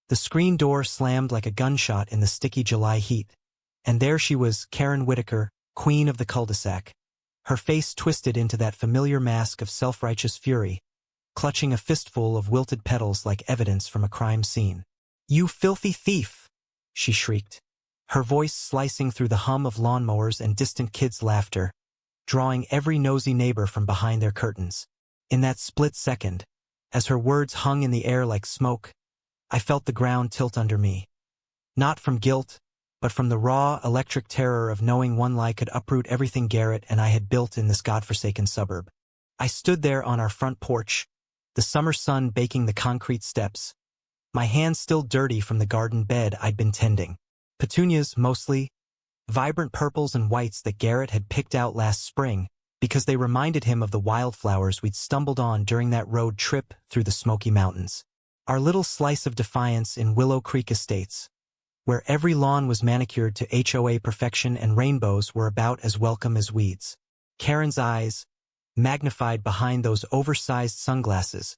The screen door slammed like a gunshot in the sticky July heat, and there she was, Karen Whitaker, queen of the cul-de-sac, her face twisted into that familiar mask of self-righteous fury, clutching a fistful of wilted petals like evidence from a crime scene. "You filthy thief!" she shrieked, her voice slicing through the hum of lawnmowers and distant kids' laughter, drawing every nosy neighbor from behind their curtains. In that split second, as her words hung in the air like smoke, I felt the ground tilt under me. Not from guilt, but from the raw, electric terror of knowing one lie could uproot everything Garrett and I had built in this godforsaken suburb. I stood there on our front porch, the summer sun baking the concrete steps, my hands still dirty from the garden bed I'd been tending. Petunias, mostly, vibrant purples and whites that Garrett had picked out last spring because they reminded him of the wildflowers we'd stumbled on during that road trip through the Smoky Mountains. Our little slice of defiance in Willow Creek Estates, where every lawn was manicured to HOA perfection and rainbows were about as welcome as weeds. Karen's eyes, magnified behind those oversized sunglasses,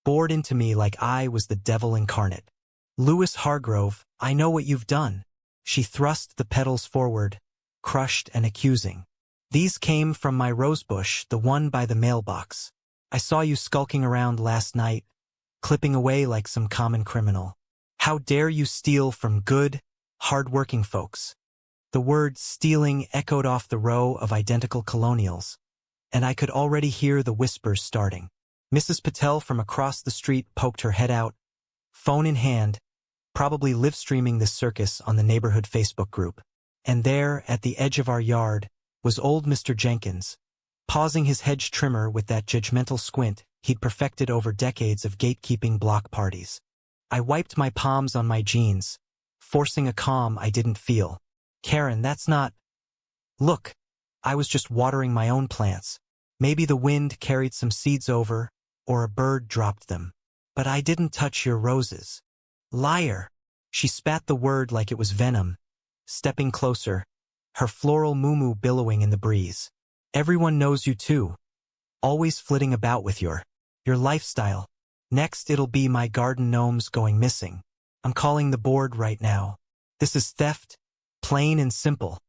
bored into me like I was the devil incarnate. "Lewis Hargrove, I know what you've done." She thrust the petals forward, crushed and accusing. "These came from my rosebush, the one by the mailbox. I saw you skulking around last night, clipping away like some common criminal. How dare you steal from good, hard-working folks?" The word stealing echoed off the row of identical colonials, and I could already hear the whispers starting. Mrs. Patel from across the street poked her head out, phone in hand, probably live-streaming this circus on the neighborhood Facebook group. And there, at the edge of our yard, was old Mr. Jenkins, pausing his hedge trimmer with that judgmental squint he'd perfected over decades of gatekeeping block parties. I wiped my palms on my jeans, forcing a calm I didn't feel. "Karen, that's not—" "Look, I was just watering my own plants. Maybe the wind carried some seeds over, or a bird dropped them. But I didn't touch your roses." "Liar!" She spat the word like it was venom, stepping closer, her floral moo-moo billowing in the breeze. "Everyone knows you too. Always flitting about with your lifestyle. Next it'll be my garden gnomes going missing. I'm calling the board right now. This is theft, plain and simple.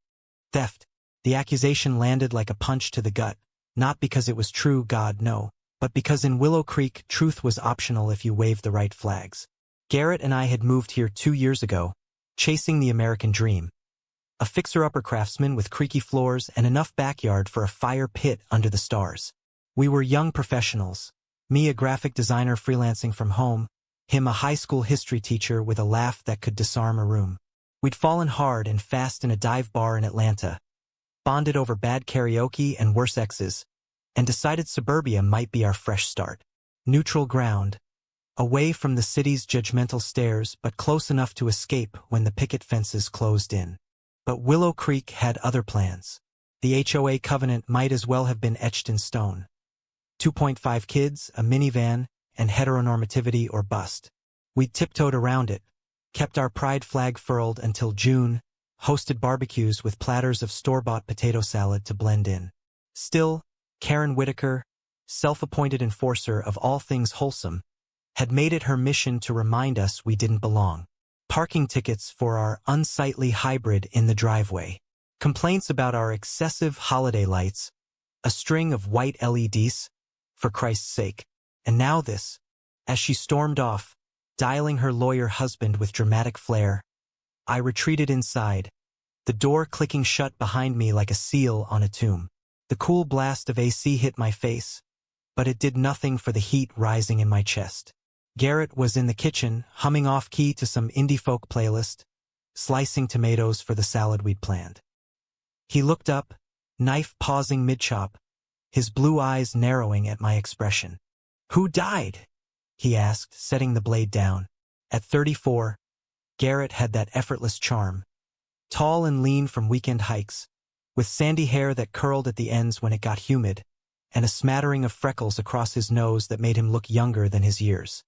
Theft." The accusation landed like a punch to the gut, not because it was true, God no, but because in Willow Creek truth was optional if you waved the right flags. Garrett and I had moved here 2 years ago, chasing the American dream. A fixer-upper craftsman with creaky floors and enough backyard for a fire pit under the stars. We were young professionals, me a graphic designer freelancing from home, him a high school history teacher with a laugh that could disarm a room. We'd fallen hard and fast in a dive bar in Atlanta, bonded over bad karaoke and worse exes, and decided suburbia might be our fresh start. Neutral ground, away from the city's judgmental stares but close enough to escape when the picket fences closed in. But Willow Creek had other plans. The HOA covenant might as well have been etched in stone. 2.5 kids, a minivan, and heteronormativity or bust. We tiptoed around it, kept our pride flag furled until June, hosted barbecues with platters of store-bought potato salad to blend in. Still, Karen Whitaker, self-appointed enforcer of all things wholesome, had made it her mission to remind us we didn't belong. Parking tickets for our unsightly hybrid in the driveway. Complaints about our excessive holiday lights. A string of white LEDs, for Christ's sake. And now this. As she stormed off, dialing her lawyer husband with dramatic flair, I retreated inside, the door clicking shut behind me like a seal on a tomb. The cool blast of AC hit my face, but it did nothing for the heat rising in my chest. Garrett was in the kitchen, humming off-key to some indie folk playlist, slicing tomatoes for the salad we'd planned. He looked up, knife pausing mid-chop, his blue eyes narrowing at my expression. "Who died?" he asked, setting the blade down. At 34, Garrett had that effortless charm. Tall and lean from weekend hikes, with sandy hair that curled at the ends when it got humid, and a smattering of freckles across his nose that made him look younger than his years.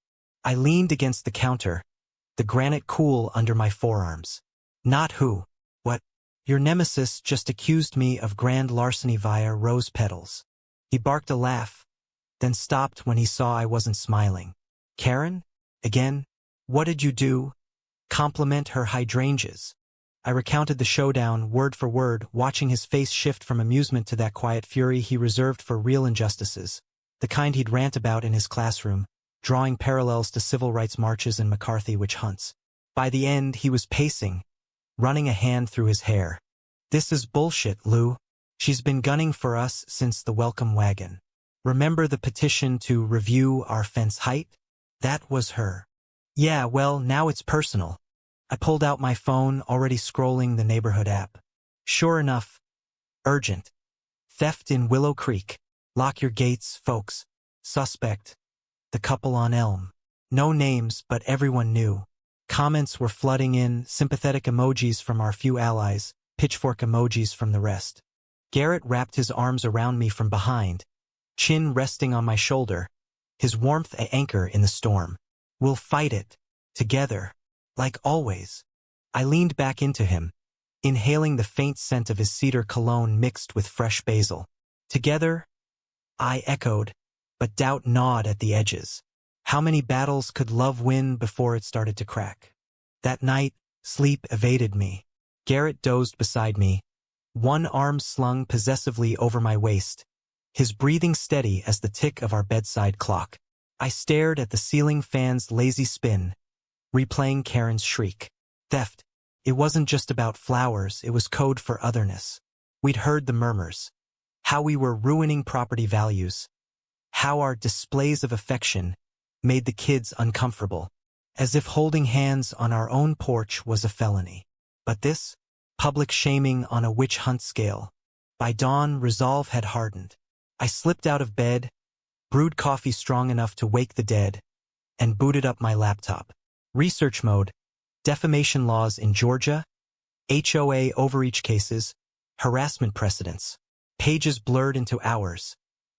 I leaned against the counter, the granite cool under my forearms. "Not who. What? Your nemesis just accused me of grand larceny via rose petals." He barked a laugh, then stopped when he saw I wasn't smiling. "Karen? Again? What did you do? Compliment her hydrangeas. I recounted the showdown, word for word, watching his face shift from amusement to that quiet fury he reserved for real injustices, the kind he'd rant about in his classroom, drawing parallels to civil rights marches and McCarthy witch hunts. By the end, he was pacing, running a hand through his hair. This is bullshit, Lou. She's been gunning for us since the welcome wagon. Remember the petition to review our fence height? That was her. Yeah, well, now it's personal. I pulled out my phone, already scrolling the neighborhood app. Sure enough. Urgent. Theft in Willow Creek. Lock your gates, folks. Suspect. The couple on Elm. No names, but everyone knew. Comments were flooding in, sympathetic emojis from our few allies, pitchfork emojis from the rest. Garrett wrapped his arms around me from behind, chin resting on my shoulder, his warmth an anchor in the storm. We'll fight it. Together. Like always. I leaned back into him, inhaling the faint scent of his cedar cologne mixed with fresh basil. Together? I echoed, but doubt gnawed at the edges. How many battles could love win before it started to crack? That night, sleep evaded me. Garrett dozed beside me, one arm slung possessively over my waist, his breathing steady as the tick of our bedside clock. I stared at the ceiling fan's lazy spin, replaying Karen's shriek. Theft. It wasn't just about flowers, it was code for otherness. We'd heard the murmurs. How we were ruining property values. How our displays of affection made the kids uncomfortable. As if holding hands on our own porch was a felony. But this? Public shaming on a witch hunt scale. By dawn, resolve had hardened. I slipped out of bed, brewed coffee strong enough to wake the dead, and booted up my laptop. Research mode, defamation laws in Georgia, HOA overreach cases, harassment precedents. Pages blurred into hours.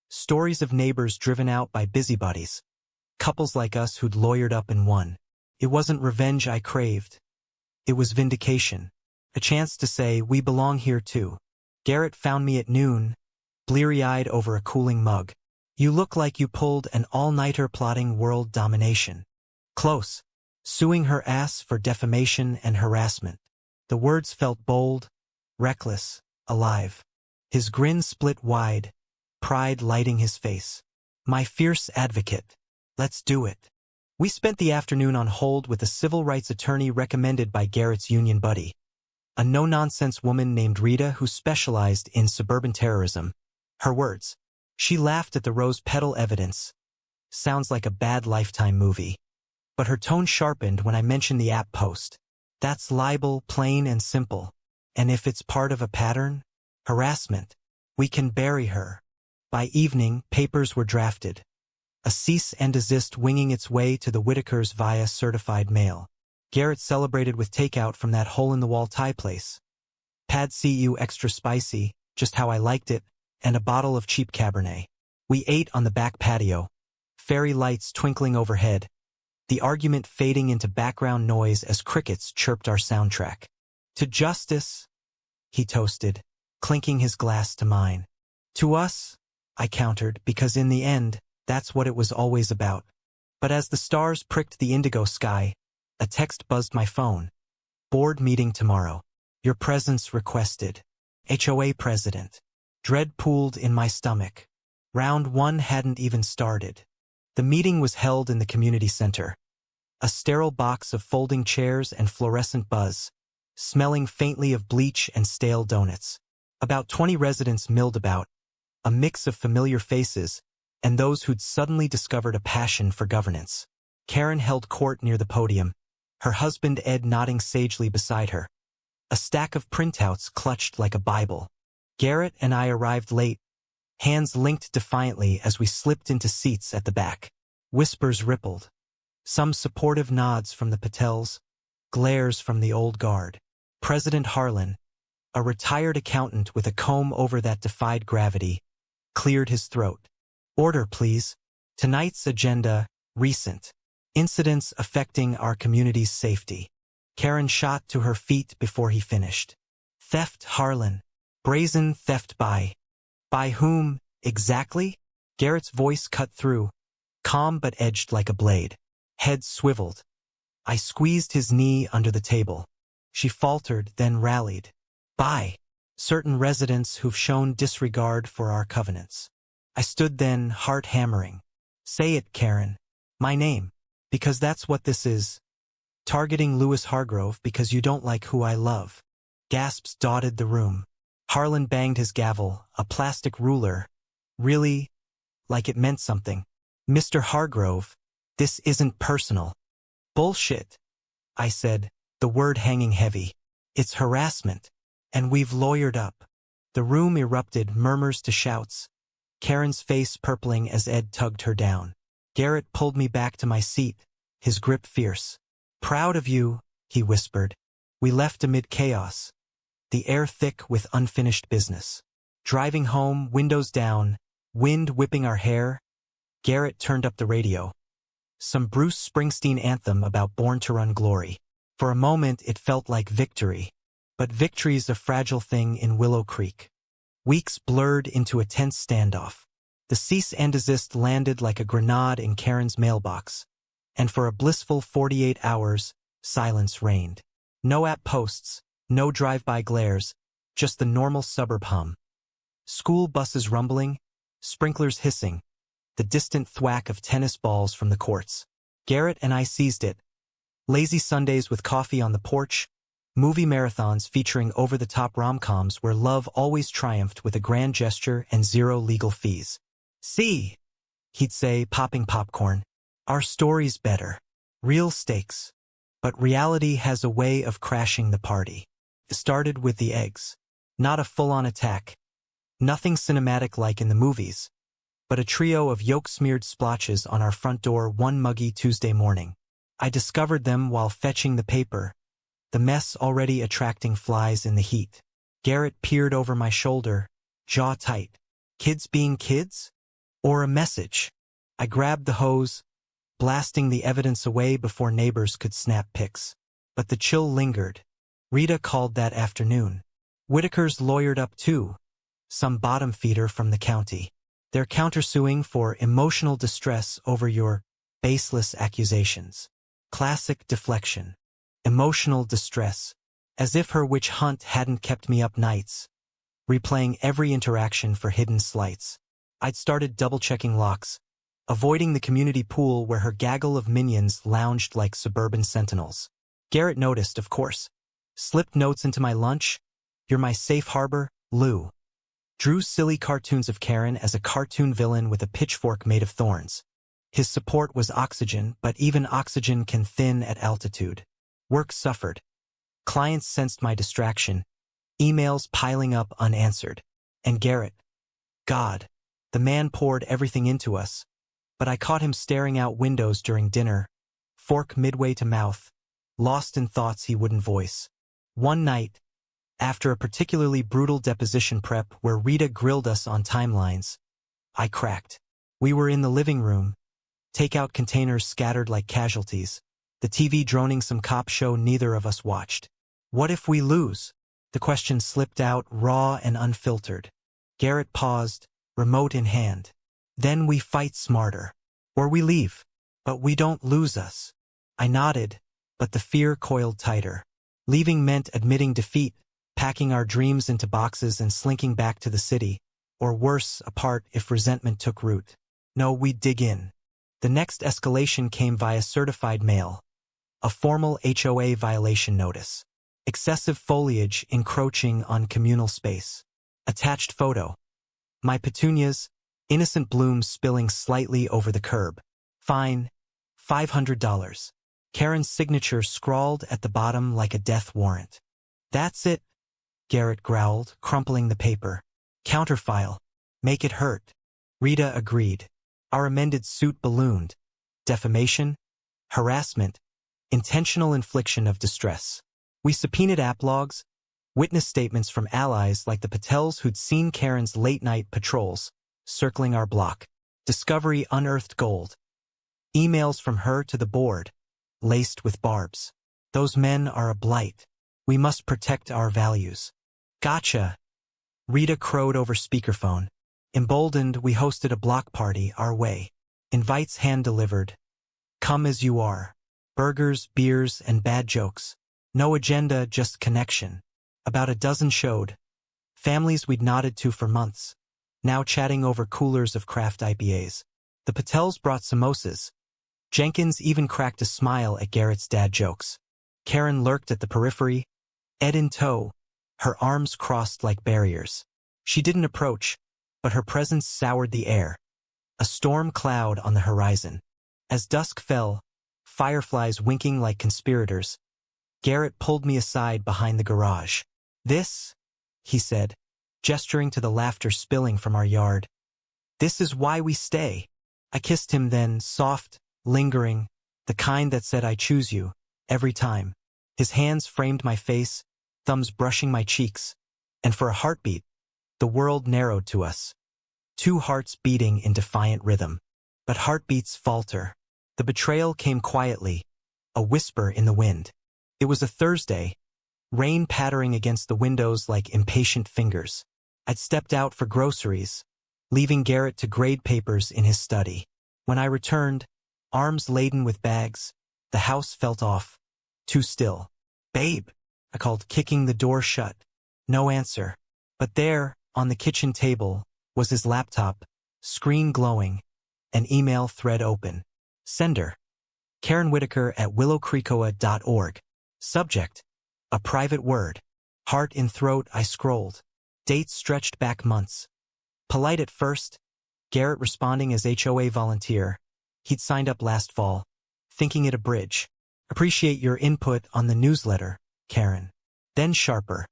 Stories of neighbors driven out by busybodies. Couples like us who'd lawyered up and won. It wasn't revenge I craved. It was vindication. A chance to say, we belong here too. Garrett found me at noon, bleary-eyed over a cooling mug. You look like you pulled an all-nighter plotting world domination. Close. Suing her ass for defamation and harassment. The words felt bold, reckless, alive. His grin split wide, pride lighting his face. My fierce advocate. Let's do it. We spent the afternoon on hold with a civil rights attorney recommended by Garrett's union buddy, a no-nonsense woman named Rita who specialized in suburban terrorism. Her words. She laughed at the rose petal evidence. Sounds like a bad Lifetime movie. But her tone sharpened when I mentioned the app post. That's libel, plain and simple. And if it's part of a pattern? Harassment. We can bury her. By evening, papers were drafted. A cease and desist winging its way to the Whitakers via certified mail. Garrett celebrated with takeout from that hole-in-the-wall Thai place. Pad CU extra spicy, just how I liked it, and a bottle of cheap Cabernet. We ate on the back patio, fairy lights twinkling overhead, the argument fading into background noise as crickets chirped our soundtrack. To justice, he toasted, clinking his glass to mine. To us, I countered, because in the end, that's what it was always about. But as the stars pricked the indigo sky, a text buzzed my phone. Board meeting tomorrow. Your presence requested. HOA president. Dread pooled in my stomach. Round one hadn't even started. The meeting was held in the community center. A sterile box of folding chairs and fluorescent buzz, smelling faintly of bleach and stale donuts. About 20 residents milled about, a mix of familiar faces, and those who'd suddenly discovered a passion for governance. Karen held court near the podium, her husband Ed nodding sagely beside her. A stack of printouts clutched like a Bible. Garrett and I arrived late, hands linked defiantly as we slipped into seats at the back. Whispers rippled. Some supportive nods from the Patels, glares from the old guard. President Harlan, a retired accountant with a comb over that defied gravity, cleared his throat. Order, please. Tonight's agenda, recent. Incidents affecting our community's safety. Karen shot to her feet before he finished. Theft, Harlan. Brazen theft by whom, exactly? Garrett's voice cut through, calm but edged like a blade. Head swiveled. I squeezed his knee under the table. She faltered, then rallied. By certain residents who've shown disregard for our covenants. I stood then, heart hammering. Say it, Karen. My name. Because that's what this is. Targeting Lewis Hargrove because you don't like who I love. Gasps dotted the room. Harlan banged his gavel, a plastic ruler. Really? Like it meant something. Mr. Hargrove, this isn't personal. Bullshit, I said, the word hanging heavy. It's harassment. And we've lawyered up. The room erupted, murmurs to shouts. Karen's face purpling as Ed tugged her down. Garrett pulled me back to my seat, his grip fierce. Proud of you, he whispered. We left amid chaos. The air thick with unfinished business. Driving home, windows down, wind whipping our hair. Garrett turned up the radio. Some Bruce Springsteen anthem about Born to Run glory. For a moment it felt like victory. But victory's a fragile thing in Willow Creek. Weeks blurred into a tense standoff. The cease and desist landed like a grenade in Karen's mailbox. And for a blissful 48 hours, silence reigned. No app posts, no drive-by glares, just the normal suburb hum. School buses rumbling, sprinklers hissing, the distant thwack of tennis balls from the courts. Garrett and I seized it. Lazy Sundays with coffee on the porch, movie marathons featuring over-the-top rom-coms where love always triumphed with a grand gesture and zero legal fees. See, he'd say, popping popcorn. Our story's better. Real stakes. But reality has a way of crashing the party. It started with the eggs. Not a full-on attack. Nothing cinematic like in the movies. But a trio of yolk-smeared splotches on our front door one muggy Tuesday morning. I discovered them while fetching the paper. The mess already attracting flies in the heat. Garrett peered over my shoulder, jaw tight. Kids being kids? Or a message? I grabbed the hose, blasting the evidence away before neighbors could snap pics. But the chill lingered. Rita called that afternoon. Whitaker's lawyered up too. Some bottom feeder from the county. They're countersuing for emotional distress over your baseless accusations. Classic deflection. Emotional distress. As if her witch hunt hadn't kept me up nights. Replaying every interaction for hidden slights. I'd started double-checking locks, avoiding the community pool where her gaggle of minions lounged like suburban sentinels. Garrett noticed, of course. Slipped notes into my lunch. You're my safe harbor, Lou. Drew silly cartoons of Karen as a cartoon villain with a pitchfork made of thorns. His support was oxygen, but even oxygen can thin at altitude. Work suffered. Clients sensed my distraction. Emails piling up unanswered. And Garrett. God. The man poured everything into us. But I caught him staring out windows during dinner, fork midway to mouth, lost in thoughts he wouldn't voice. One night, after a particularly brutal deposition prep where Rita grilled us on timelines, I cracked. We were in the living room, takeout containers scattered like casualties, the TV droning some cop show neither of us watched. What if we lose? The question slipped out raw and unfiltered. Garrett paused, remote in hand. Then we fight smarter. Or we leave. But we don't lose us. I nodded, but the fear coiled tighter. Leaving meant admitting defeat, packing our dreams into boxes and slinking back to the city, or worse, apart if resentment took root. No, we'd dig in. The next escalation came via certified mail. A formal HOA violation notice. Excessive foliage encroaching on communal space. Attached photo. My petunias, innocent blooms spilling slightly over the curb. Fine. $500. Karen's signature scrawled at the bottom like a death warrant. That's it, Garrett growled, crumpling the paper. Counterfile. Make it hurt. Rita agreed. Our amended suit ballooned. Defamation, harassment, intentional infliction of distress. We subpoenaed app logs, witness statements from allies like the Patels who'd seen Karen's late-night patrols, circling our block. Discovery unearthed gold. Emails from her to the board, laced with barbs. Those men are a blight. We must protect our values. Gotcha. Rita crowed over speakerphone. Emboldened, we hosted a block party our way. Invites hand-delivered. Come as you are. Burgers, beers, and bad jokes. No agenda, just connection. About a dozen showed. Families we'd nodded to for months, now chatting over coolers of craft IPAs. The Patels brought samosas. Jenkins even cracked a smile at Garrett's dad jokes. Karen lurked at the periphery, Ed in tow, her arms crossed like barriers. She didn't approach, but her presence soured the air. A storm cloud on the horizon. As dusk fell, fireflies winking like conspirators, Garrett pulled me aside behind the garage. "This," he said, gesturing to the laughter spilling from our yard. "This is why we stay." I kissed him then, soft, lingering, the kind that said I choose you, every time. His hands framed my face, thumbs brushing my cheeks, and for a heartbeat, the world narrowed to us. Two hearts beating in defiant rhythm. But heartbeats falter. The betrayal came quietly, a whisper in the wind. It was a Thursday, rain pattering against the windows like impatient fingers. I'd stepped out for groceries, leaving Garrett to grade papers in his study. When I returned, arms laden with bags, the house felt off. Too still. "Babe," I called, kicking the door shut. No answer. But there, on the kitchen table, was his laptop, screen glowing, an email thread open. Sender: Karen Whitaker at willowcreekoa.org. Subject: a private word. Heart in throat, I scrolled. Dates stretched back months. Polite at first, Garrett responding as HOA volunteer. He'd signed up last fall, thinking it a bridge. "Appreciate your input on the newsletter, Karen." Then sharper.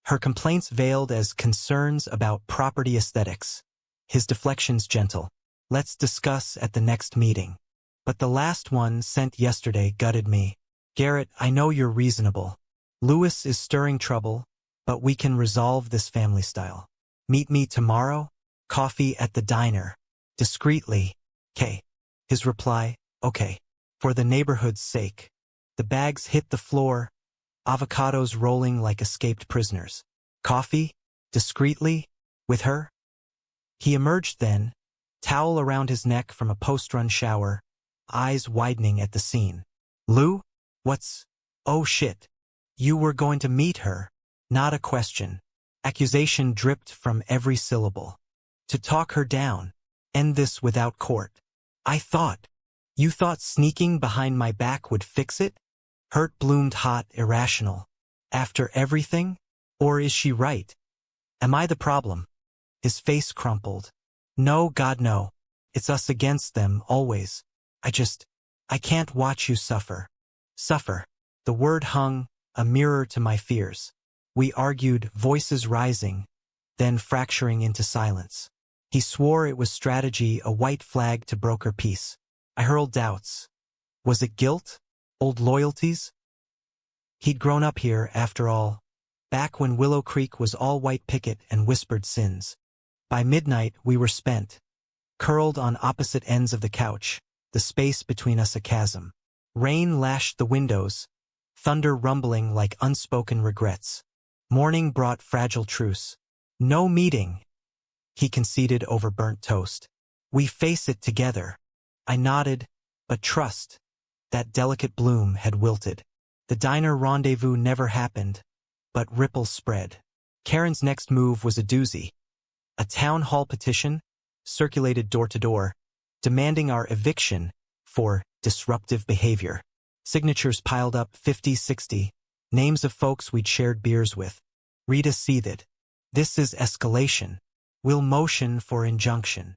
Her complaints veiled as concerns about property aesthetics. His deflections gentle. "Let's discuss at the next meeting." But the last one sent yesterday gutted me. "Garrett, I know you're reasonable. Lewis is stirring trouble, but we can resolve this family style. Meet me tomorrow? Coffee at the diner. Discreetly. K." His reply: "Okay. For the neighborhood's sake." The bags hit the floor, avocados rolling like escaped prisoners. "Coffee? Discreetly? With her?" He emerged then, towel around his neck from a post-run shower, eyes widening at the scene. "Lou? What's... Oh shit. You were going to meet her." Not a question. Accusation dripped from every syllable. "To talk her down. End this without court." I thought. "You thought sneaking behind my back would fix it?" Hurt bloomed hot, irrational. "After everything? Or is she right? Am I the problem?" His face crumpled. "No, God no. It's us against them, always. I can't watch you suffer." Suffer. The word hung, a mirror to my fears. We argued, voices rising, then fracturing into silence. He swore it was strategy, a white flag to broker peace. I hurled doubts. Was it guilt? Old loyalties? He'd grown up here, after all, back when Willow Creek was all white picket and whispered sins. By midnight, we were spent, curled on opposite ends of the couch, the space between us a chasm. Rain lashed the windows, thunder rumbling like unspoken regrets. Morning brought fragile truce. "No meeting," he conceded over burnt toast. "We face it together." I nodded, but trust, that delicate bloom had wilted. The diner rendezvous never happened, but ripples spread. Karen's next move was a doozy. A town hall petition, circulated door to door, demanding our eviction for disruptive behavior. Signatures piled up 50, 60, names of folks we'd shared beers with. Rita seethed. "This is escalation. We'll motion for injunction."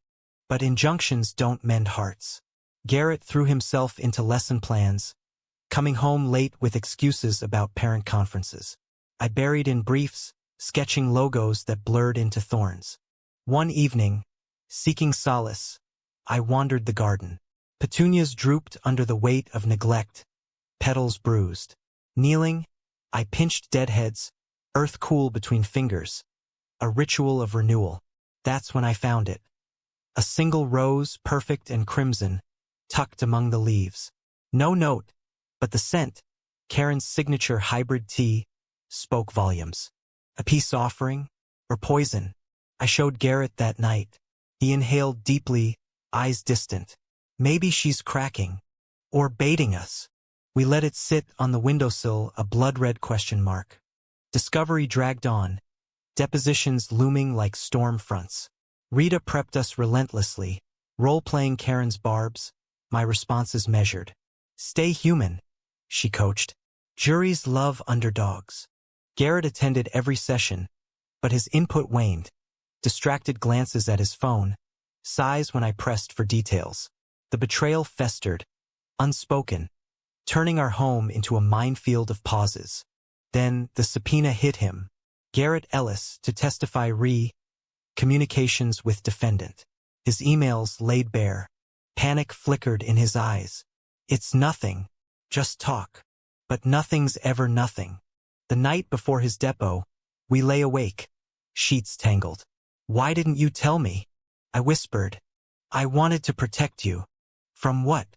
But injunctions don't mend hearts. Garrett threw himself into lesson plans, coming home late with excuses about parent conferences. I buried in briefs, sketching logos that blurred into thorns. One evening, seeking solace, I wandered the garden. Petunias drooped under the weight of neglect, petals bruised. Kneeling, I pinched deadheads, earth cool between fingers. A ritual of renewal. That's when I found it. A single rose, perfect and crimson, tucked among the leaves. No note, but the scent, Karen's signature hybrid tea, spoke volumes. A peace offering, or poison? I showed Garrett that night. He inhaled deeply, eyes distant. Maybe she's cracking, or baiting us. We let it sit on the windowsill, a blood-red question mark. Discovery dragged on, depositions looming like storm fronts. Rita prepped us relentlessly, role-playing Karen's barbs, my responses measured. Stay human, she coached. Juries love underdogs. Garrett attended every session, but his input waned. Distracted glances at his phone, sighs when I pressed for details. The betrayal festered, unspoken, turning our home into a minefield of pauses. Then the subpoena hit him. Garrett Ellis to testify communications with defendant. His emails laid bare. Panic flickered in his eyes. It's nothing. Just talk. But nothing's ever nothing. The night before his depo, we lay awake. Sheets tangled. Why didn't you tell me? I whispered. I wanted to protect you. From what?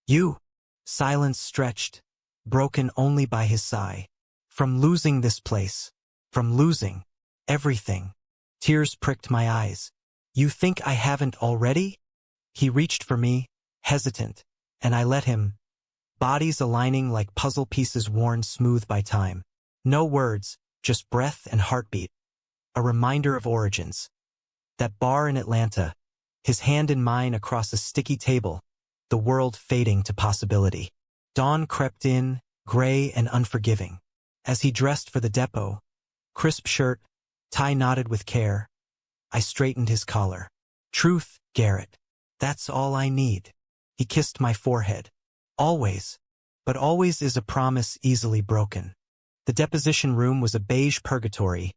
You. Silence stretched, broken only by his sigh. From losing this place. From losing everything. Tears pricked my eyes. You think I haven't already? He reached for me, hesitant, and I let him. Bodies aligning like puzzle pieces worn smooth by time. No words, just breath and heartbeat. A reminder of origins. That bar in Atlanta, his hand in mine across a sticky table, the world fading to possibility. Dawn crept in, gray and unforgiving. As he dressed for the depot, crisp shirt, tie knotted with care, I straightened his collar. Truth, Garrett. That's all I need. He kissed my forehead. Always. But always is a promise easily broken. The deposition room was a beige purgatory.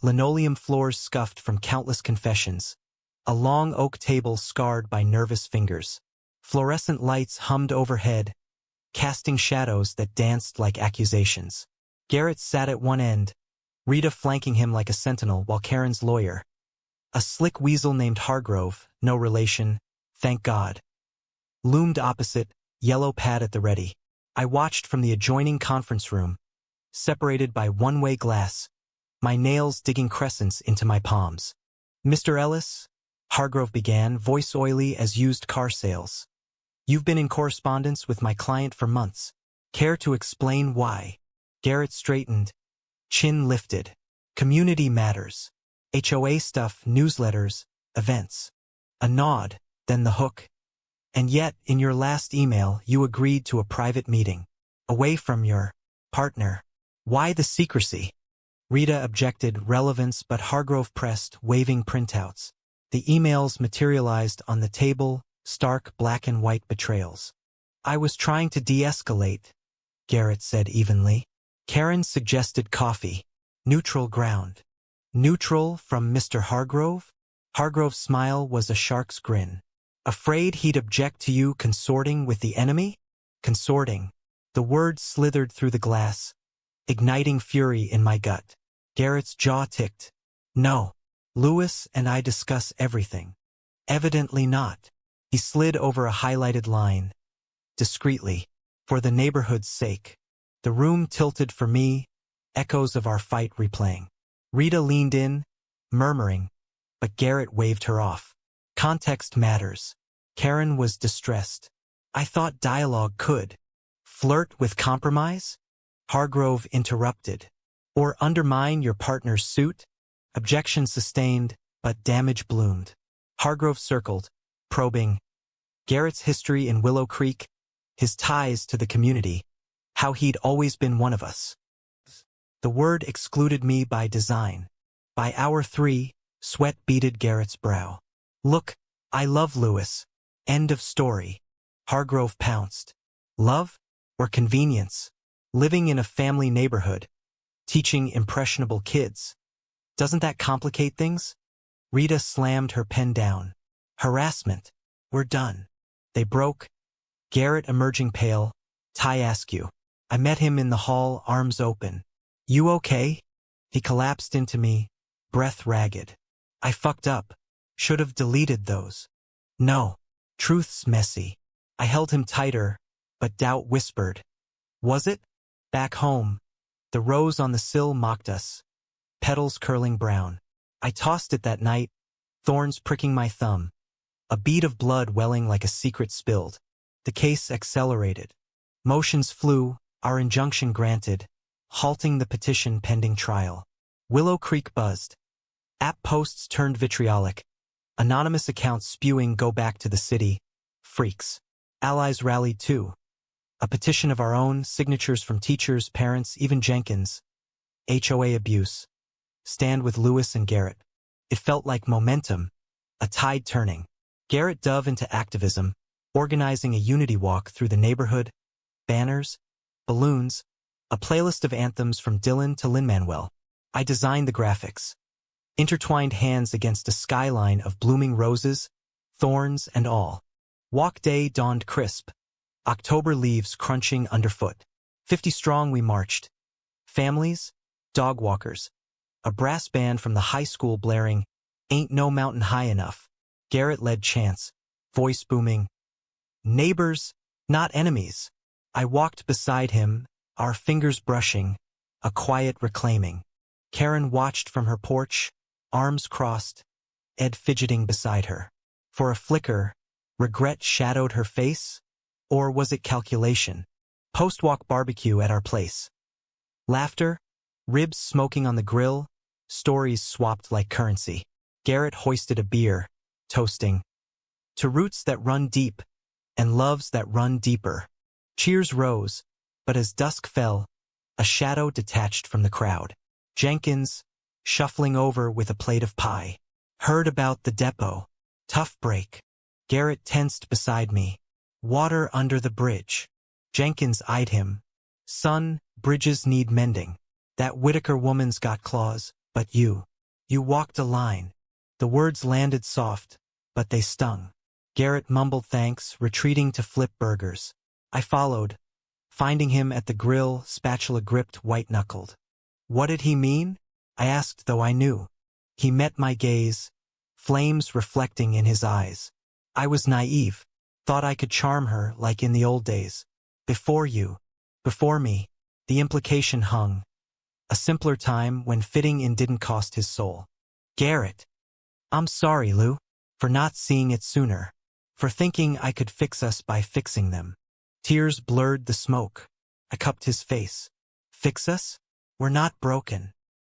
Linoleum floors scuffed from countless confessions. A long oak table scarred by nervous fingers. Fluorescent lights hummed overhead, casting shadows that danced like accusations. Garrett sat at one end, Rita flanking him like a sentinel while Karen's lawyer, a slick weasel named Hargrove, no relation, thank God, loomed opposite, yellow pad at the ready. I watched from the adjoining conference room, separated by one-way glass, my nails digging crescents into my palms. Mr. Ellis, Hargrove began, voice oily as used car sales. You've been in correspondence with my client for months. Care to explain why? Garrett straightened, chin lifted. Community matters. HOA stuff, newsletters, events. A nod, then the hook. And yet, in your last email, you agreed to a private meeting. Away from your partner. Why the secrecy? Rita objected, relevance, but Hargrove pressed, waving printouts. The emails materialized on the table, stark black and white betrayals. I was trying to de-escalate, Garrett said evenly. Karen suggested coffee. Neutral ground. Neutral from Mr. Hargrove? Hargrove's smile was a shark's grin. Afraid he'd object to you consorting with the enemy? Consorting. The word slithered through the glass, igniting fury in my gut. Garrett's jaw ticked. No. Lewis and I discuss everything. Evidently not. He slid over a highlighted line. Discreetly. For the neighborhood's sake. The room tilted for me, echoes of our fight replaying. Rita leaned in, murmuring, but Garrett waved her off. Context matters. Karen was distressed. I thought dialogue could. Flirt with compromise? Hargrove interrupted. Or undermine your partner's suit? Objection sustained, but damage bloomed. Hargrove circled, probing. Garrett's history in Willow Creek, his ties to the community, how he'd always been one of us. The word excluded me by design. By hour 3, sweat beaded Garrett's brow. Look, I love Lewis. End of story. Hargrove pounced. Love? Or convenience? Living in a family neighborhood. Teaching impressionable kids. Doesn't that complicate things? Rita slammed her pen down. Harassment. We're done. They broke. Garrett emerging pale. Ty askew. I met him in the hall, arms open. You okay? He collapsed into me, breath ragged. I fucked up. Should have deleted those. No. Truth's messy. I held him tighter, but doubt whispered. Was it? Back home. The rose on the sill mocked us. Petals curling brown. I tossed it that night, thorns pricking my thumb. A bead of blood welling like a secret spilled. The case accelerated. Motions flew, our injunction granted, halting the petition pending trial. Willow Creek buzzed. App posts turned vitriolic. Anonymous accounts spewing "Go back to the city. Freaks." Allies rallied too. A petition of our own, signatures from teachers, parents, even Jenkins. HOA abuse. Stand with Lewis and Garrett. It felt like momentum, a tide turning. Garrett dove into activism, organizing a unity walk through the neighborhood, banners, balloons, a playlist of anthems from Dylan to Lin-Manuel. I designed the graphics. Intertwined hands against a skyline of blooming roses, thorns and all. Walk day dawned crisp. October leaves crunching underfoot. 50 strong we marched. Families, dog walkers. A brass band from the high school blaring, "Ain't No Mountain High Enough." Garrett led chants, voice booming. Neighbors, not enemies. I walked beside him, our fingers brushing, a quiet reclaiming. Karen watched from her porch, arms crossed, Ed fidgeting beside her. For a flicker, regret shadowed her face? Or was it calculation? Post-walk barbecue at our place. Laughter, ribs smoking on the grill, stories swapped like currency. Garrett hoisted a beer, toasting. To roots that run deep, and loves that run deeper. Cheers rose, but as dusk fell, a shadow detached from the crowd. Jenkins, shuffling over with a plate of pie. Heard about the depot. Tough break. Garrett tensed beside me. Water under the bridge. Jenkins eyed him. Son, bridges need mending. That Whitaker woman's got claws, but you walked a line. The words landed soft, but they stung. Garrett mumbled thanks, retreating to flip burgers. I followed, finding him at the grill, spatula gripped, white-knuckled. What did he mean? I asked, though I knew. He met my gaze, flames reflecting in his eyes. I was naive, thought I could charm her like in the old days. Before you, before me, the implication hung. A simpler time when fitting in didn't cost his soul. Garrett. I'm sorry, Lou, for not seeing it sooner, for thinking I could fix us by fixing them. Tears blurred the smoke. I cupped his face. Fix us? We're not broken.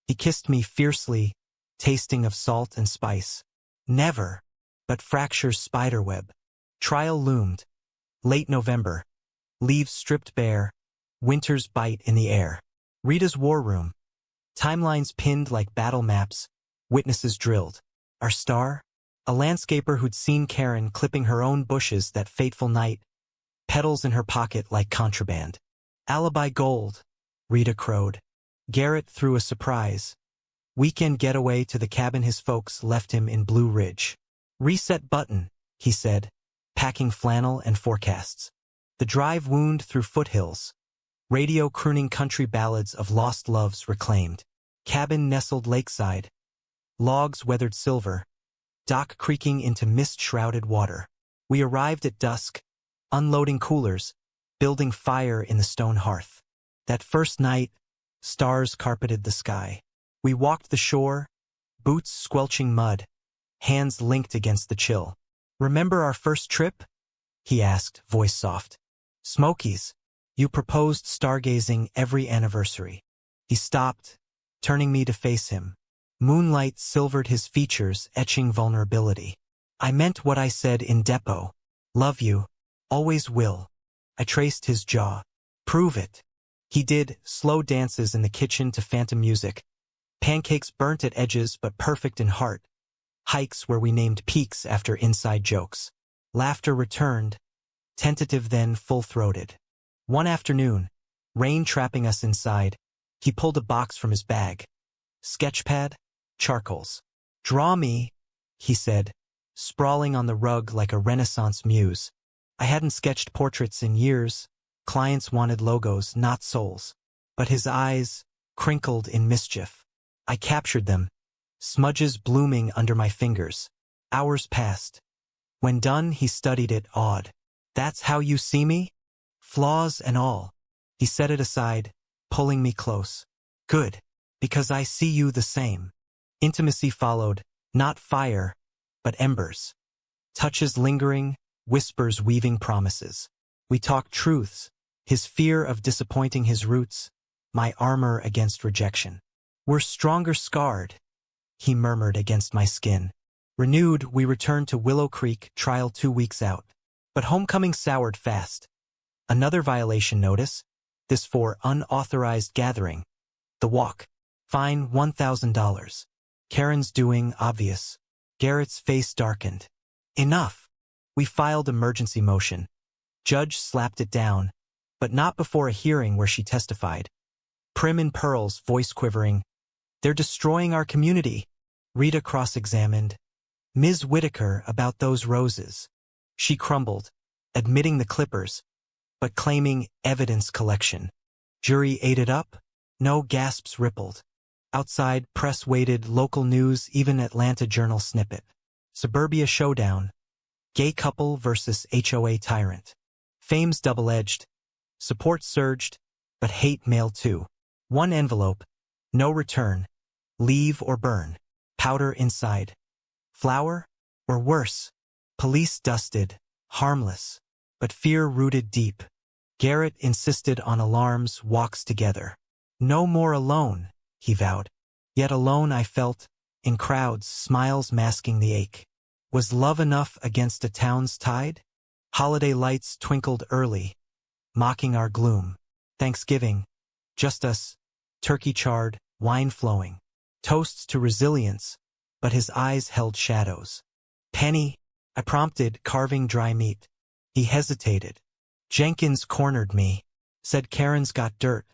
He kissed me fiercely, tasting of salt and spice. Never, but fractures spiderweb. Trial loomed. Late November. Leaves stripped bare. Winter's bite in the air. Rita's war room. Timelines pinned like battle maps. Witnesses drilled. Our star? A landscaper who'd seen Karen clipping her own bushes that fateful night. Petals in her pocket like contraband. Alibi gold, Rita crowed. Garrett threw a surprise. Weekend getaway to the cabin his folks left him in Blue Ridge. Reset button, he said, packing flannel and forecasts. The drive wound through foothills. Radio crooning country ballads of lost loves reclaimed. Cabin nestled lakeside. Logs weathered silver. Dock creaking into mist-shrouded water. We arrived at dusk, unloading coolers, building fire in the stone hearth. That first night, stars carpeted the sky. We walked the shore, boots squelching mud, hands linked against the chill. Remember our first trip? He asked, voice soft. Smokies. You proposed stargazing every anniversary. He stopped, turning me to face him. Moonlight silvered his features, etching vulnerability. I meant what I said in depot. Love you. Always will. I traced his jaw. Prove it. He did, slow dances in the kitchen to phantom music. Pancakes burnt at edges but perfect in heart. Hikes where we named peaks after inside jokes. Laughter returned, tentative then full-throated. One afternoon, rain trapping us inside, he pulled a box from his bag. Sketchpad, charcoals. Draw me, he said, sprawling on the rug like a Renaissance muse. I hadn't sketched portraits in years. Clients wanted logos, not souls. But his eyes crinkled in mischief. I captured them, smudges blooming under my fingers. Hours passed. When done, he studied it, awed. That's how you see me? Flaws and all. He set it aside, pulling me close. Good, because I see you the same. Intimacy followed, not fire, but embers. Touches lingering, whispers weaving promises. We talked truths, His fear of disappointing his roots, my armor against rejection. We're stronger scarred, he murmured against my skin. Renewed, we returned to Willow Creek, trial 2 weeks out. But homecoming soured fast. Another violation notice, this for unauthorized gathering. The walk. Fine $1,000. Karen's doing obvious. Garrett's face darkened. Enough. We filed emergency motion. Judge slapped it down, but not before a hearing where she testified. Prim in pearls, voice quivering. They're destroying our community. Rita cross-examined. Ms. Whitaker about those roses. She crumbled, admitting the clippers, but claiming evidence collection. Jury ate it up? No gasps rippled. Outside, press waited, local news, even Atlanta Journal snippet. Suburbia showdown. Gay couple versus HOA tyrant. Fame's double-edged. Support surged, but hate mailed too. One envelope. No return. Leave or burn. Powder inside. Flour? Or worse. Police dusted. Harmless. But fear rooted deep. Garrett insisted on alarms, walks together. No more alone, he vowed. Yet alone I felt, in crowds, smiles masking the ache. Was love enough against a town's tide? Holiday lights twinkled early, mocking our gloom. Thanksgiving, just us, turkey charred, wine flowing. Toasts to resilience, but his eyes held shadows. Penny, I prompted, carving dry meat. He hesitated. Jenkins cornered me, said Karen's got dirt.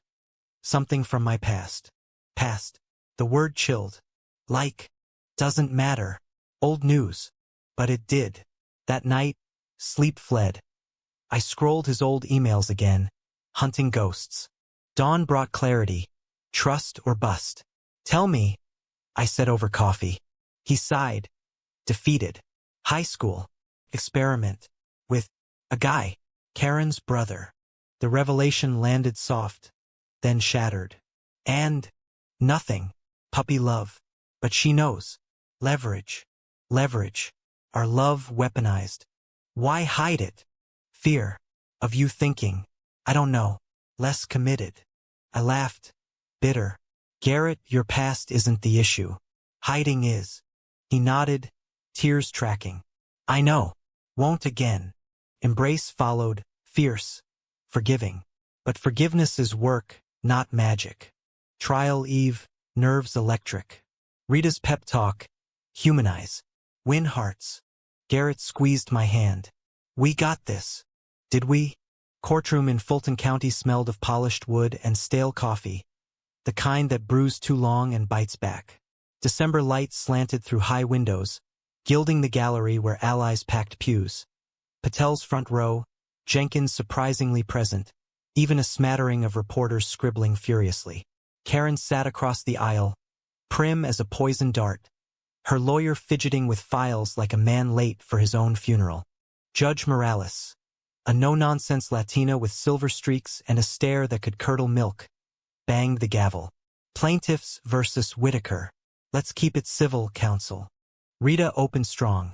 Something from my past. Past. The word chilled. Like. Doesn't matter. Old news. But it did. That night, sleep fled. I scrolled his old emails again, hunting ghosts. Dawn brought clarity. Trust or bust. Tell me, I said over coffee. He sighed. Defeated. High school. Experiment. With a guy. Karen's brother. The revelation landed soft, then shattered. And nothing. Puppy love. But she knows. Leverage. Leverage. Our love weaponized. Why hide it? Fear. Of you thinking. I don't know. Less committed. I laughed. Bitter. Garrett, your past isn't the issue. Hiding is. He nodded, tears tracking. I know. Won't again. Embrace followed, fierce, forgiving. But forgiveness is work, not magic. Trial eve, nerves electric. Rita's pep talk, humanize. Win hearts. Garrett squeezed my hand. We got this. Did we? Courtroom in Fulton County smelled of polished wood and stale coffee. The kind that brews too long and bites back. December lights slanted through high windows, gilding the gallery where allies packed pews. Patel's front row, Jenkins surprisingly present, even a smattering of reporters scribbling furiously. Karen sat across the aisle, prim as a poisoned dart, her lawyer fidgeting with files like a man late for his own funeral. Judge Morales, a no-nonsense Latina with silver streaks and a stare that could curdle milk, banged the gavel. Plaintiffs versus Whitaker. Let's keep it civil, counsel. Rita opened strong.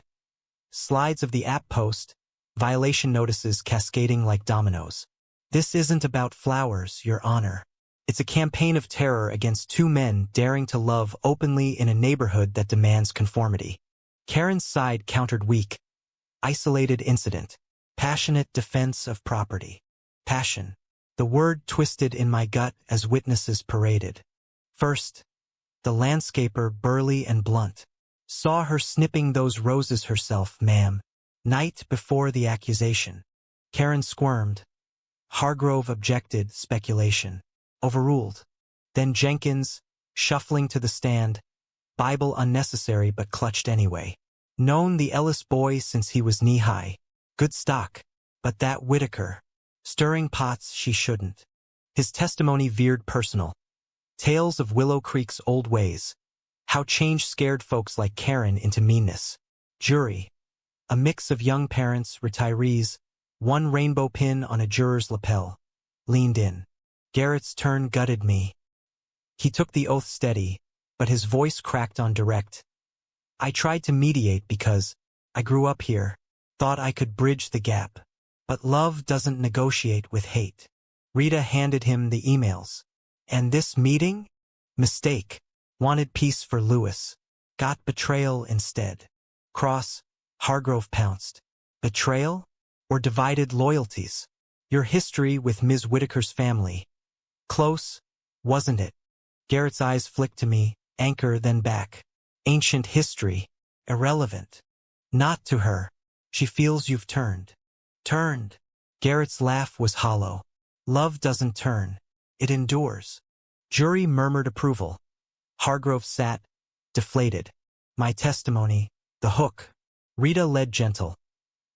Slides of the app post, violation notices cascading like dominoes. This isn't about flowers, Your Honor. It's a campaign of terror against two men daring to love openly in a neighborhood that demands conformity. Karen's side countered weak. Isolated incident. Passionate defense of property. Passion. The word twisted in my gut as witnesses paraded. First, the landscaper, burly and blunt. Saw her snipping those roses herself, ma'am. Night before the accusation. Karen squirmed. Hargrove objected, speculation. Overruled. Then Jenkins, shuffling to the stand. Bible unnecessary but clutched anyway. Known the Ellis boy since he was knee-high. Good stock. But that Whitaker. Stirring pots she shouldn't. His testimony veered personal. Tales of Willow Creek's old ways. How change scared folks like Karen into meanness. Jury. A mix of young parents, retirees, one rainbow pin on a juror's lapel. Leaned in. Garrett's turn gutted me. He took the oath steady, but his voice cracked on direct. I tried to mediate because I grew up here, thought I could bridge the gap. But love doesn't negotiate with hate. Rita handed him the emails. And this meeting? Mistake. Wanted peace for Lewis. Got betrayal instead. Cross. Hargrove pounced. Betrayal? Or divided loyalties? Your history with Ms. Whitaker's family. Close, wasn't it? Garrett's eyes flicked to me, anchor then back. Ancient history. Irrelevant. Not to her. She feels you've turned. Turned. Garrett's laugh was hollow. Love doesn't turn. It endures. Jury murmured approval. Hargrove sat, deflated. My testimony, the hook. Rita led gentle.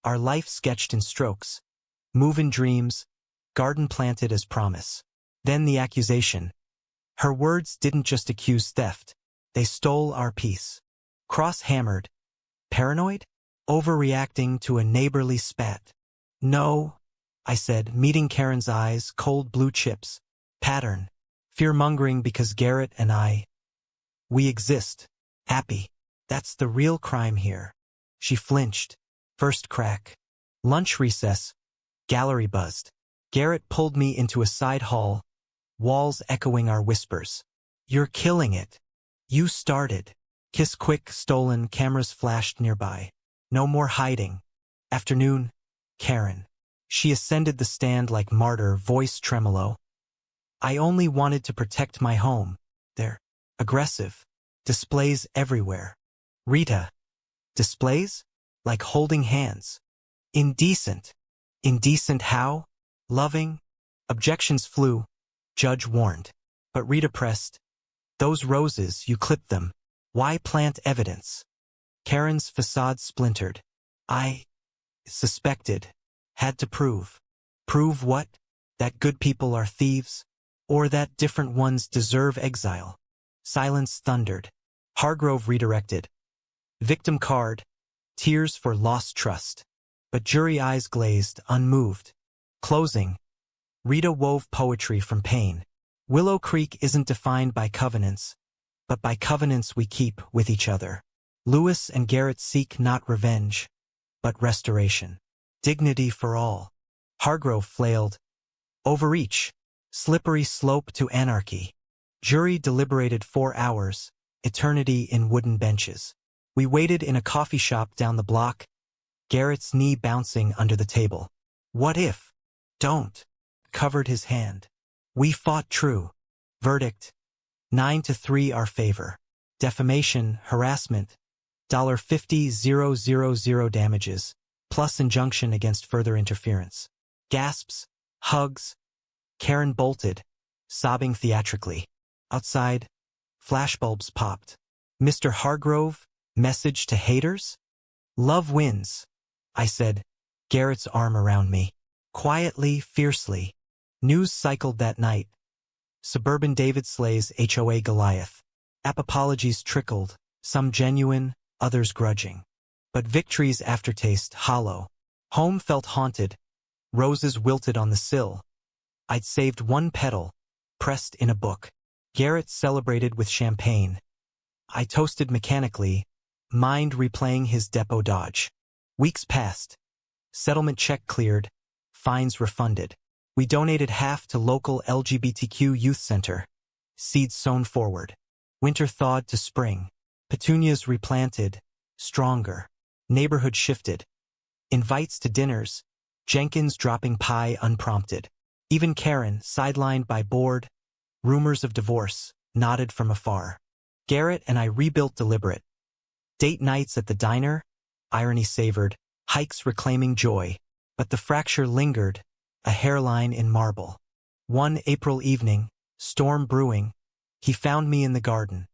Our life sketched in strokes. Move in dreams, garden planted as promise. Then the accusation. Her words didn't just accuse theft. They stole our peace. Cross-hammered. Paranoid? Overreacting to a neighborly spat. No, I said, meeting Karen's eyes, cold blue chips. Pattern. Fear-mongering because Garrett and we exist. Happy. That's the real crime here. She flinched. First crack. Lunch recess. Gallery buzzed. Garrett pulled me into a side hall, walls echoing our whispers. You're killing it. You started. Kiss quick, stolen, cameras flashed nearby. No more hiding. Afternoon. Karen. She ascended the stand like martyr, voice tremolo. I only wanted to protect my home. They're aggressive. Displays everywhere. Rita. Displays? Like holding hands. Indecent. Indecent how? Loving? Objections flew. Judge warned. But Rita pressed. Those roses, you clipped them. Why plant evidence? Karen's facade splintered. I suspected. Had to prove. Prove what? That good people are thieves? Or that different ones deserve exile? Silence thundered. Hargrove redirected. Victim card. Tears for lost trust. But jury eyes glazed, unmoved. Closing. Rita wove poetry from pain. Willow Creek isn't defined by covenants, but by covenants we keep with each other. Lewis and Garrett seek not revenge, but restoration. Dignity for all. Hargrove flailed. Overreach. Slippery slope to anarchy. Jury deliberated 4 hours, eternity in wooden benches. We waited in a coffee shop down the block, Garrett's knee bouncing under the table. What if? Don't. Covered his hand. We fought true. Verdict. 9-3 our favor. Defamation, harassment. $50,000 damages, plus injunction against further interference. Gasps. Hugs. Karen bolted, sobbing theatrically. Outside, flashbulbs popped. Mr. Hargrove, message to haters? Love wins, I said, Garrett's arm around me. Quietly, fiercely. News cycled that night. Suburban David slays HOA Goliath. Apologies trickled, some genuine, others grudging. But victory's aftertaste hollow. Home felt haunted. Roses wilted on the sill. I'd saved one petal, pressed in a book. Garrett celebrated with champagne. I toasted mechanically, mind replaying his depot dodge. Weeks passed. Settlement check cleared. Fines refunded. We donated half to local LGBTQ youth center. Seeds sown forward. Winter thawed to spring. Petunias replanted. Stronger. Neighborhood shifted. Invites to dinners. Jenkins dropping pie unprompted. Even Karen, sidelined by bored. Rumors of divorce, nodded from afar. Garrett and I rebuilt deliberate. Date nights at the diner, irony savored, hikes reclaiming joy. But the fracture lingered, a hairline in marble. One April evening, storm brewing, he found me in the garden,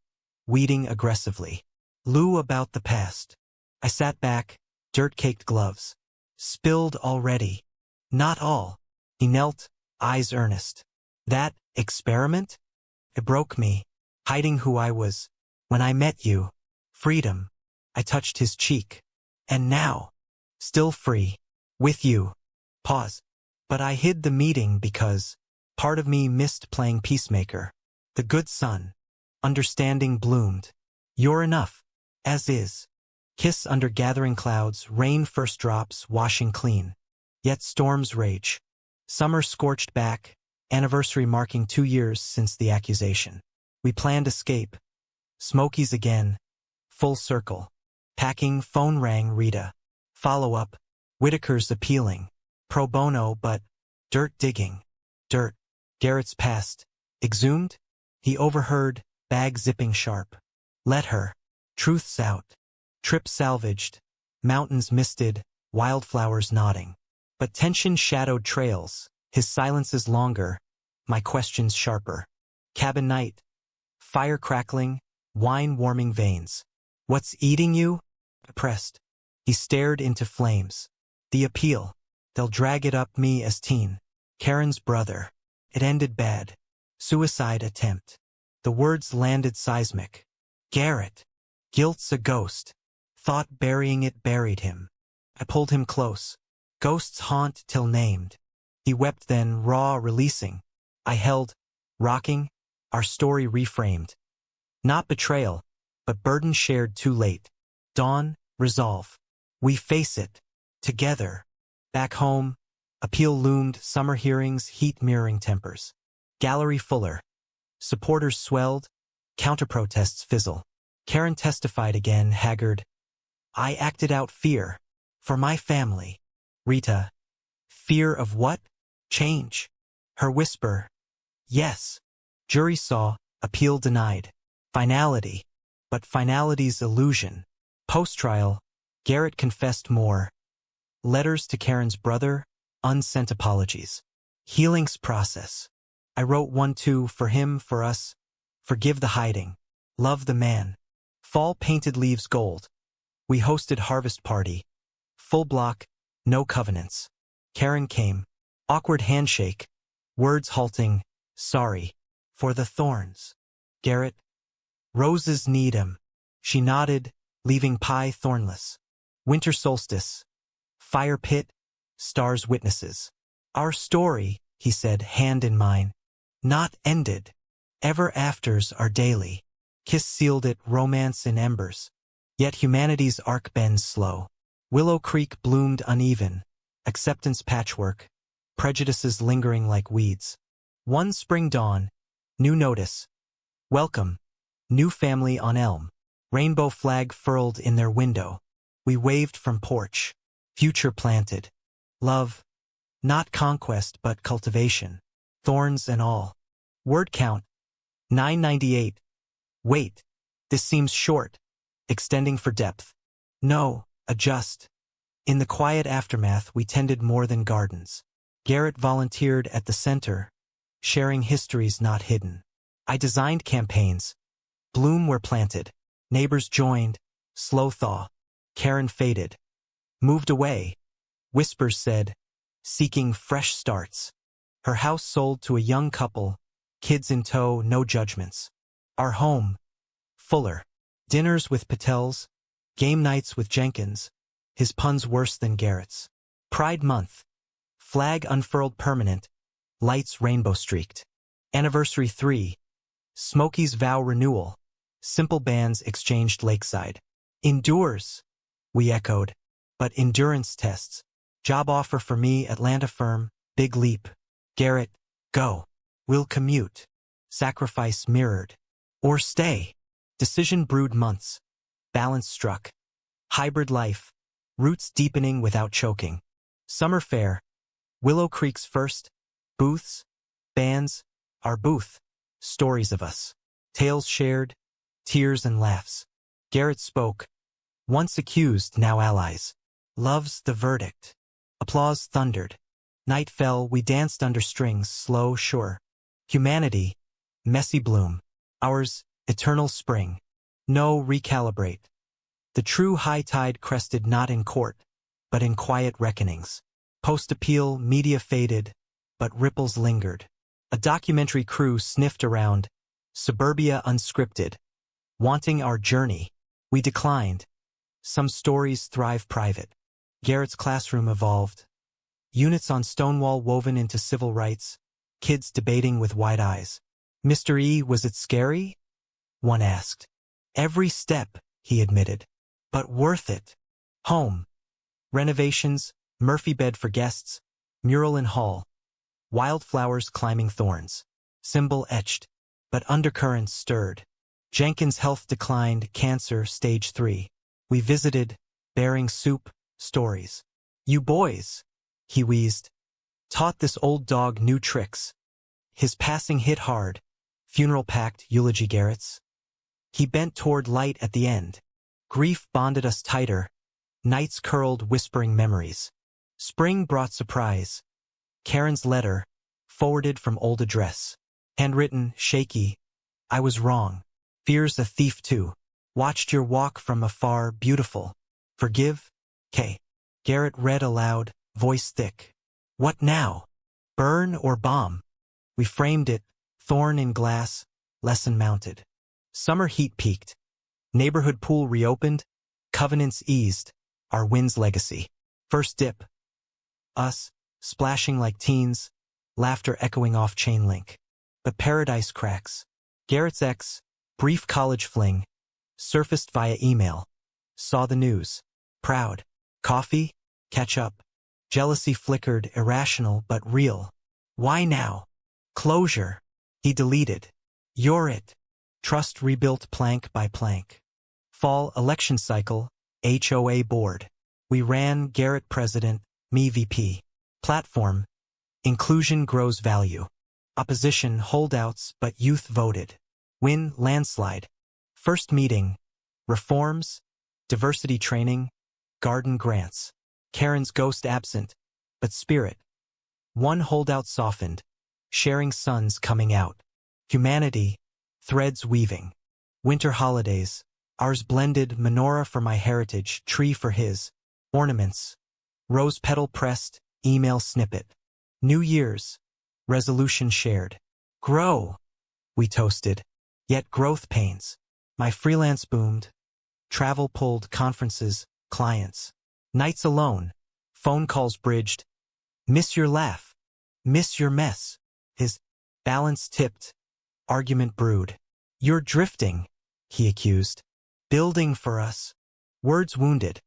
weeding aggressively. Lou about the past. I sat back, dirt-caked gloves. Spilled already. Not all. He knelt, eyes earnest. That experiment? It broke me, hiding who I was. When I met you, freedom. I touched his cheek. And now, still free. With you. Pause. But I hid the meeting because part of me missed playing peacemaker. The good son. Understanding bloomed. You're enough. As is. Kiss under gathering clouds, rain first drops, washing clean. Yet storms rage. Summer scorched back, Anniversary marking 2 years since the accusation. We planned escape. Smokies again. Full circle. Packing, phone rang, Rita. Follow-up. Whitaker's appealing. Pro bono, but dirt digging. Dirt. Garrett's past. Exhumed? He overheard, bag zipping sharp. Let her. Truth's out. Trip salvaged. Mountains misted, wildflowers nodding. But tension shadowed trails, his silences longer, my questions sharper. Cabin night. Fire crackling, wine warming veins. What's eating you? Oppressed. He stared into flames. The appeal. They'll drag it up me as teen. Karen's brother. It ended bad. Suicide attempt. The words landed seismic. Garrett. Guilt's a ghost. Thought burying it buried him. I pulled him close. Ghosts haunt till named. He wept then, raw releasing. I held, rocking, our story reframed. Not betrayal, but burden shared too late. Dawn, resolve. We face it. Together. Back home. Appeal loomed, summer hearings, heat mirroring tempers. Gallery fuller. Supporters swelled. Counter-protests fizzle. Karen testified again, haggard. I acted out fear. For my family. Rita. Fear of what? Change. Her whisper. Yes. Jury saw, appeal denied. Finality. But finality's illusion. Post-trial, Garrett confessed more. Letters to Karen's brother, unsent apologies. Healing's process. I wrote 1-2 for him, for us. Forgive the hiding. Love the man. Fall painted leaves gold. We hosted harvest party. Full block, no covenants. Karen came. Awkward handshake. Words halting. Sorry. For the thorns. Garrett. Roses need 'em. She nodded, leaving pie thornless. Winter solstice. Fire pit. Stars witnesses. Our story, he said, hand in mine. Not ended. Ever afters are daily. Kiss sealed it, romance in embers. Yet humanity's arc bends slow. Willow Creek bloomed uneven. Acceptance patchwork. Prejudices lingering like weeds. One spring dawn. New notice. Welcome. New family on Elm. Rainbow flag furled in their window. We waved from porch. Future planted. Love. Not conquest but cultivation. Thorns and all. Word count. 998. Wait. This seems short. Extending for depth. No. Adjust. In the quiet aftermath we tended more than gardens. Garrett volunteered at the center. Sharing histories not hidden. I designed campaigns. Bloom were planted. Neighbors joined. Slow thaw. Karen faded. Moved away. Whispers said. Seeking fresh starts. Her house sold to a young couple. Kids in tow, no judgments. Our home. Fuller. Dinners with Patels. Game nights with Jenkins. His puns worse than Garrett's. Pride Month. Flag unfurled permanent. Lights rainbow streaked. Anniversary 3. Smokey's vow renewal. Simple bands exchanged lakeside. Endures. We echoed. But endurance tests. Job offer for me, Atlanta firm. Big leap. Garrett. Go. We'll commute. Sacrifice mirrored. Or stay. Decision brewed months. Balance struck. Hybrid life. Roots deepening without choking. Summer fair. Willow Creek's first. Booths. Bands. Our booth. Stories of us. Tales shared. Tears and laughs. Garrett spoke. Once accused, now allies. Love's the verdict. Applause thundered. Night fell, we danced under strings, slow, sure. Humanity. Messy bloom. Ours, eternal spring. No recalibrate. The true high tide crested not in court, but in quiet reckonings. Post-appeal, media faded, but ripples lingered. A documentary crew sniffed around, suburbia unscripted. Wanting our journey, we declined. Some stories thrive private. Garrett's classroom evolved. Units on Stonewall woven into civil rights. Kids debating with wide eyes. Mr. E, was it scary? One asked. Every step, he admitted. But worth it. Home. Renovations, Murphy bed for guests, mural in hall. Wildflowers climbing thorns. Symbol etched, but undercurrents stirred. Jenkins' health declined, cancer, stage 3. We visited, bearing soup, stories. You boys, he wheezed, taught this old dog new tricks. His passing hit hard. Funeral packed, eulogy garrets. He bent toward light at the end. Grief bonded us tighter. Nights curled, whispering memories. Spring brought surprise. Karen's letter, forwarded from old address. Handwritten, shaky. I was wrong. Fear's a thief too. Watched your walk from afar, beautiful. Forgive? K. Garrett read aloud, voice thick. What now? Burn or bomb? We framed it, thorn in glass, lesson mounted. Summer heat peaked. Neighborhood pool reopened. Covenants eased. Our wind's legacy. First dip. Us, splashing like teens. Laughter echoing off chain link. But paradise cracks. Garrett's ex, brief college fling. Surfaced via email. Saw the news. Proud. Coffee? Catch up. Jealousy flickered, irrational but real. Why now? Closure. He deleted. You're it. Trust rebuilt plank by plank. Fall election cycle, HOA board. We ran, Garrett president, me VP. Platform. Inclusion grows value. Opposition holdouts but youth voted. Win landslide. First meeting. Reforms. Diversity training. Garden grants. Karen's ghost absent, but spirit. One holdout softened. Sharing suns coming out. Humanity. Threads weaving. Winter holidays. Ours blended, menorah for my heritage, tree for his. Ornaments. Rose petal pressed, email snippet. New Year's. Resolution shared. Grow. We toasted. Yet growth pains. My freelance boomed. Travel pulled, conferences, clients. Nights alone. Phone calls bridged. Miss your laugh. Miss your mess. His balance tipped. Argument brewed. You're drifting, he accused. Building for us. Words wounded.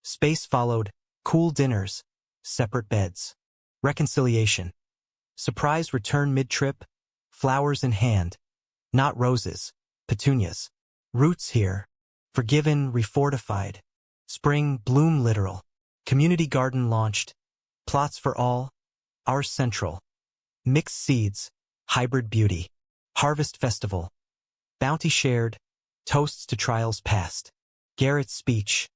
Space followed. Cool dinners. Separate beds. Reconciliation. Surprise return mid-trip. Flowers in hand. Not roses. Petunias. Roots here. Forgiven, refortified. Spring, bloom literal. Community garden launched. Plots for all. Ours central. Mixed seeds. Hybrid beauty. Harvest festival. Bounty shared. Toasts to trials past. Garrett's speech.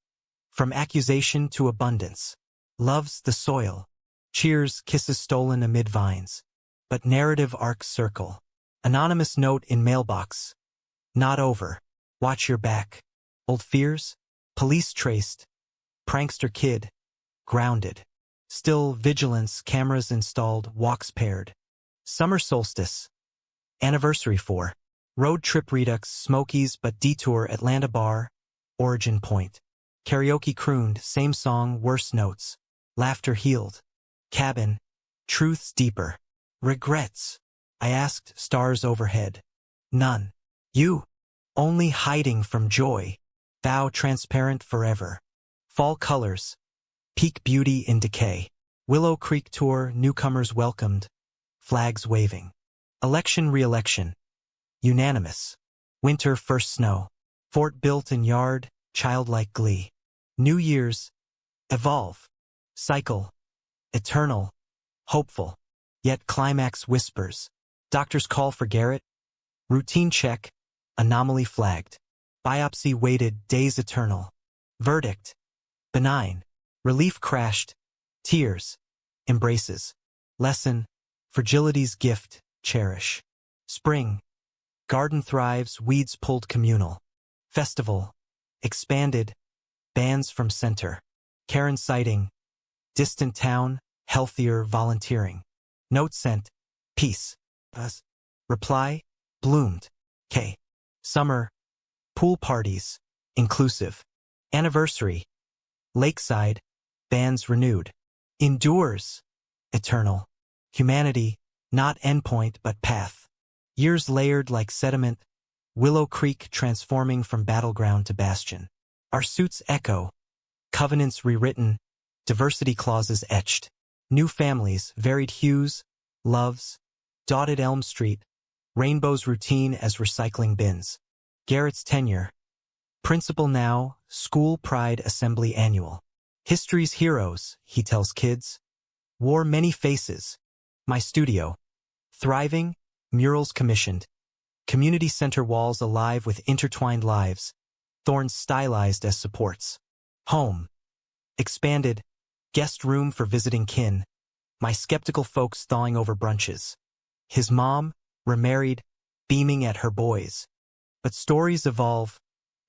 From accusation to abundance. Loves the soil. Cheers, kisses stolen amid vines. But narrative arcs circle. Anonymous note in mailbox. Not over. Watch your back. Old fears? Police traced. Prankster kid. Grounded. Still vigilance, cameras installed, walks paired. Summer solstice. Anniversary for. Road trip redux, Smokies but detour, Atlanta bar. Origin point. Karaoke crooned, same song, worse notes. Laughter healed. Cabin. Truths deeper. Regrets. I asked, stars overhead. None. You. Only hiding from joy. Vow transparent forever. Fall colors. Peak beauty in decay. Willow Creek tour, newcomers welcomed. Flags waving. Election re-election. Unanimous. Winter first snow. Fort built in yard, childlike glee. New Year's. Evolve. Cycle. Eternal. Hopeful. Yet climax whispers. Doctor's call for Garrett. Routine check. Anomaly flagged. Biopsy waited, days eternal. Verdict. Benign. Relief crashed. Tears. Embraces. Lesson. Fragility's gift, cherish. Spring. Garden thrives, weeds pulled communal. Festival. Expanded. Bands from center. Karen sighting. Distant town, healthier volunteering. Note sent. Peace. Us. Reply. Bloomed. K. Summer. Pool parties. Inclusive. Anniversary. Lakeside. Bands renewed. Endures. Eternal. Humanity. Not endpoint but path. Years layered like sediment. Willow Creek transforming from battleground to bastion. Our suits echo. Covenants rewritten. Diversity clauses etched. New families, varied hues. loves, dotted Elm Street, Rainbow's routine as recycling bins. Garrett's tenure. Principal now, School Pride Assembly Annual. History's heroes, he tells kids. Wore many faces. My studio. Thriving, murals commissioned. Community center walls alive with intertwined lives. Thorns stylized as supports. Home. Expanded. Guest room for visiting kin. My skeptical folks thawing over brunches. His mom, remarried, beaming at her boys. But stories evolve.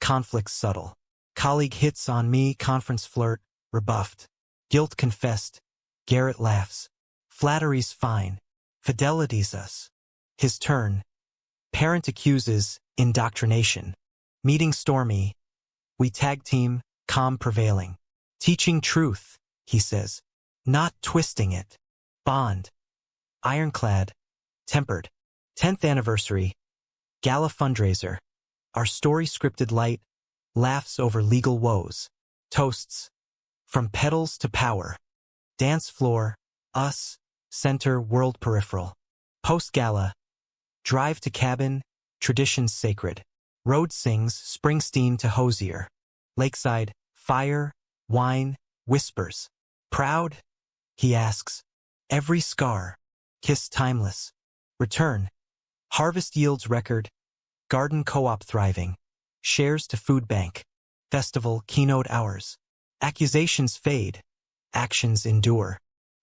Conflicts subtle. Colleague hits on me, conference flirt, rebuffed. Guilt confessed. Garrett laughs. Flattery's fine. Fidelity's us. His turn. Parent accuses, indoctrination. Meeting stormy. We tag team, calm prevailing. Teaching truth, he says. Not twisting it. Bond. Ironclad. Tempered. 10th anniversary. Gala fundraiser. Our story scripted light. Laughs over legal woes. Toasts. From petals to power. Dance floor. Us. Center world peripheral. Post-gala. Drive to cabin. Traditions sacred. Road sings Springsteen to Hosier. Lakeside. Fire. Wine. Whispers. Proud? He asks. Every scar. Kiss timeless. Return. Harvest yields record. Garden co-op thriving. Shares to food bank. Festival keynote hours. Accusations fade. Actions endure.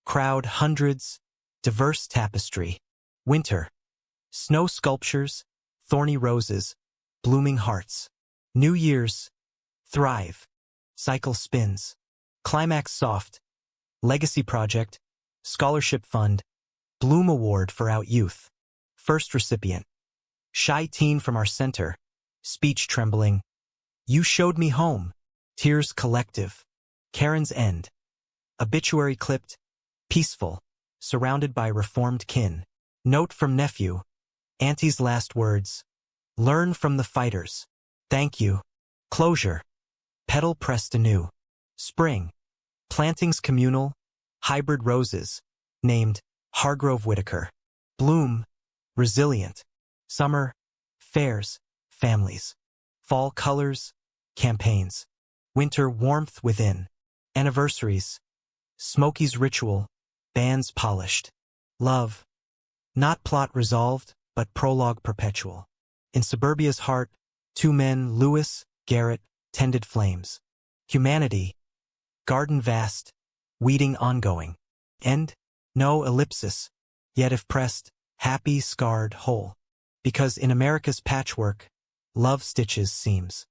Crowd hundreds. Diverse tapestry. Winter. Snow sculptures. Thorny roses. Blooming hearts. New Year's. Thrive. Cycle spins. Climax soft. Legacy project. Scholarship fund. Bloom Award for Out Youth. First recipient. Shy teen from our center. Speech trembling. You showed me home. Tears collective. Karen's end. Obituary clipped. Peaceful. Surrounded by reformed kin. Note from nephew. Auntie's last words. Learn from the fighters. Thank you. Closure. Petal pressed anew. Spring. Plantings communal. Hybrid roses. Named Hargrove Whitaker. Bloom. Resilient. Summer. Fairs. Families. Fall colors. Campaigns. Winter warmth within. Anniversaries. Smokey's ritual. Bands polished. Love. Not plot resolved, but prologue perpetual. In suburbia's heart, two men, Lewis, Garrett, tended flames. Humanity. Garden vast. Weeding ongoing. End? No ellipsis. Yet if pressed, happy, scarred, whole. Because in America's patchwork, love stitches seams.